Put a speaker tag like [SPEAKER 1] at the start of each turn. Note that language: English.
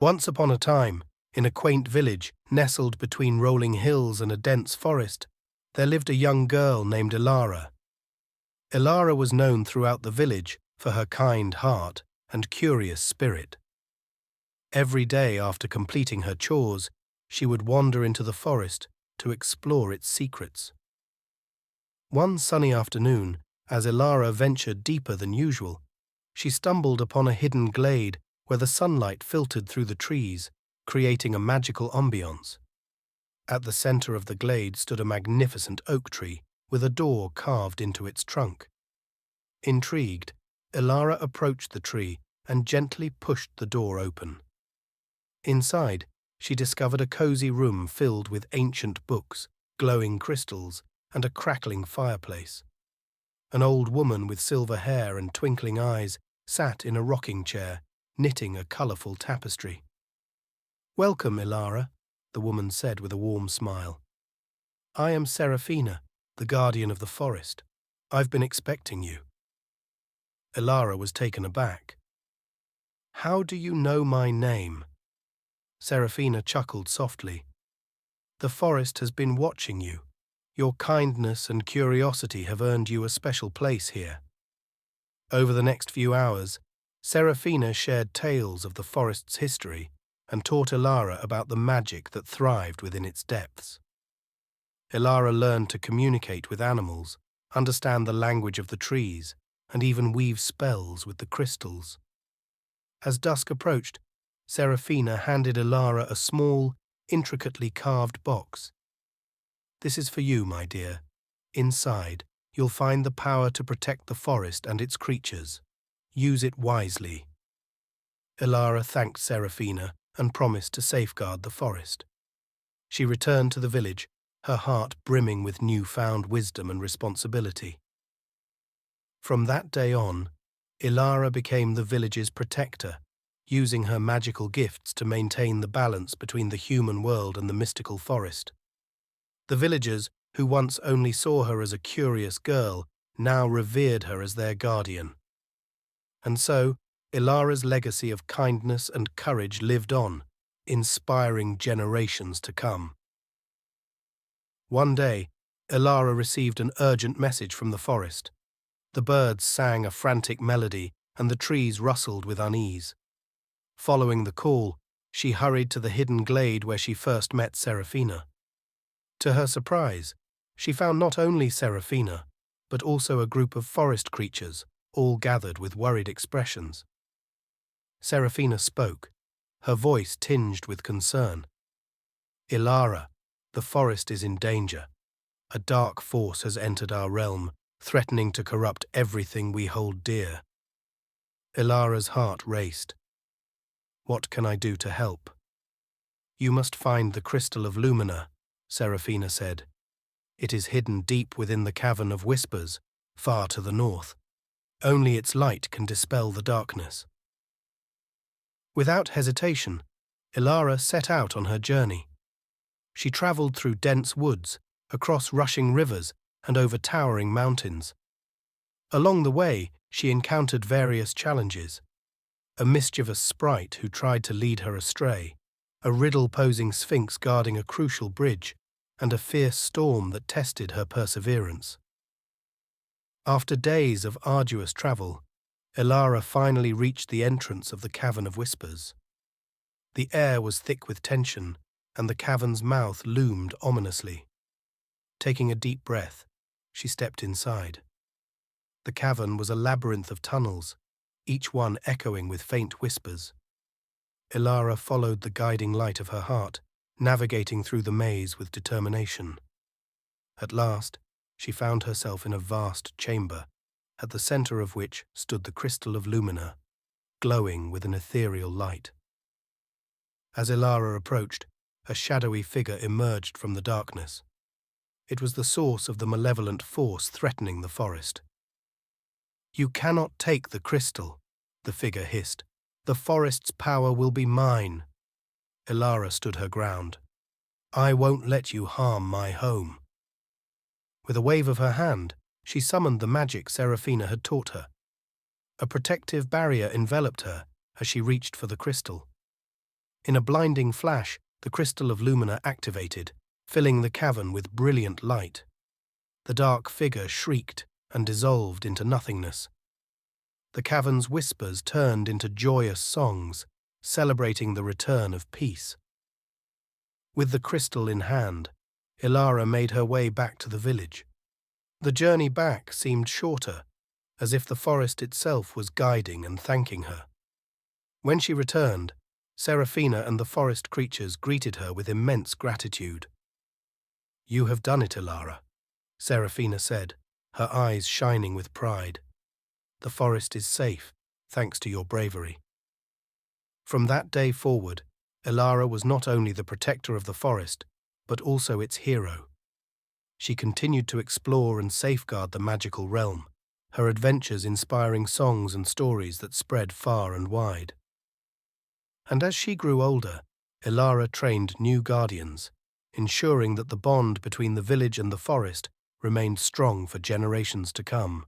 [SPEAKER 1] Once upon a time, in a quaint village nestled between rolling hills and a dense forest, there lived a young girl named Ilara. Ilara was known throughout the village for her kind heart and curious spirit. Every day after completing her chores, she would wander into the forest to explore its secrets. One sunny afternoon, as Ilara ventured deeper than usual, she stumbled upon a hidden glade where the sunlight filtered through the trees, creating a magical ambience. At the center of the glade stood a magnificent oak tree with a door carved into its trunk. Intrigued, Ilara approached the tree and gently pushed the door open. Inside, she discovered a cozy room filled with ancient books, glowing crystals, and a crackling fireplace. An old woman with silver hair and twinkling eyes sat in a rocking chair, knitting a colorful tapestry. "Welcome, Ilara," the woman said with a warm smile. "I am Seraphina, the guardian of the forest. I've been expecting you." Ilara was taken aback. "How do you know my name?" Seraphina chuckled softly. "The forest has been watching you. Your kindness and curiosity have earned you a special place here." Over the next few hours, Seraphina shared tales of the forest's history and taught Ilara about the magic that thrived within its depths. Ilara learned to communicate with animals, understand the language of the trees, and even weave spells with the crystals. As dusk approached, Seraphina handed Ilara a small, intricately carved box. "This is for you, my dear. Inside, you'll find the power to protect the forest and its creatures. Use it wisely." Ilara thanked Seraphina and promised to safeguard the forest. She returned to the village, her heart brimming with newfound wisdom and responsibility. From that day on, Ilara became the village's protector, using her magical gifts to maintain the balance between the human world and the mystical forest. The villagers, who once only saw her as a curious girl, now revered her as their guardian. And so, Ilara's legacy of kindness and courage lived on, inspiring generations to come. One day, Ilara received an urgent message from the forest. The birds sang a frantic melody, and the trees rustled with unease. Following the call, she hurried to the hidden glade where she first met Seraphina. To her surprise, she found not only Seraphina, but also a group of forest creatures, all gathered with worried expressions. Seraphina spoke, her voice tinged with concern. "Ilara, the forest is in danger. A dark force has entered our realm, threatening to corrupt everything we hold dear." Ilara's heart raced. "What can I do to help?" "You must find the Crystal of Lumina," Seraphina said. "It is hidden deep within the Cavern of Whispers, far to the north. Only its light can dispel the darkness." Without hesitation, Ilara set out on her journey. She traveled through dense woods, across rushing rivers, and over towering mountains. Along the way, she encountered various challenges: a mischievous sprite who tried to lead her astray, a riddle-posing sphinx guarding a crucial bridge, and a fierce storm that tested her perseverance. After days of arduous travel, Ilara finally reached the entrance of the Cavern of Whispers. The air was thick with tension, and the cavern's mouth loomed ominously. Taking a deep breath, she stepped inside. The cavern was a labyrinth of tunnels, each one echoing with faint whispers. Ilara followed the guiding light of her heart, navigating through the maze with determination. At last, she found herself in a vast chamber, at the center of which stood the Crystal of Lumina, glowing with an ethereal light. As Ilara approached, a shadowy figure emerged from the darkness. It was the source of the malevolent force threatening the forest. "You cannot take the crystal," the figure hissed. "The forest's power will be mine." Ilara stood her ground. "I won't let you harm my home." With a wave of her hand, she summoned the magic Seraphina had taught her. A protective barrier enveloped her as she reached for the crystal. In a blinding flash, the crystal of Lumina activated, filling the cavern with brilliant light. The dark figure shrieked and dissolved into nothingness. The cavern's whispers turned into joyous songs, celebrating the return of peace. With the crystal in hand, Ilara made her way back to the village. The journey back seemed shorter, as if the forest itself was guiding and thanking her. When she returned, Serafina and the forest creatures greeted her with immense gratitude. "You have done it, Ilara," Serafina said, her eyes shining with pride. "The forest is safe, thanks to your bravery." From that day forward, Ilara was not only the protector of the forest, but also its hero. She continued to explore and safeguard the magical realm, her adventures inspiring songs and stories that spread far and wide. And as she grew older, Ilara trained new guardians, ensuring that the bond between the village and the forest remained strong for generations to come.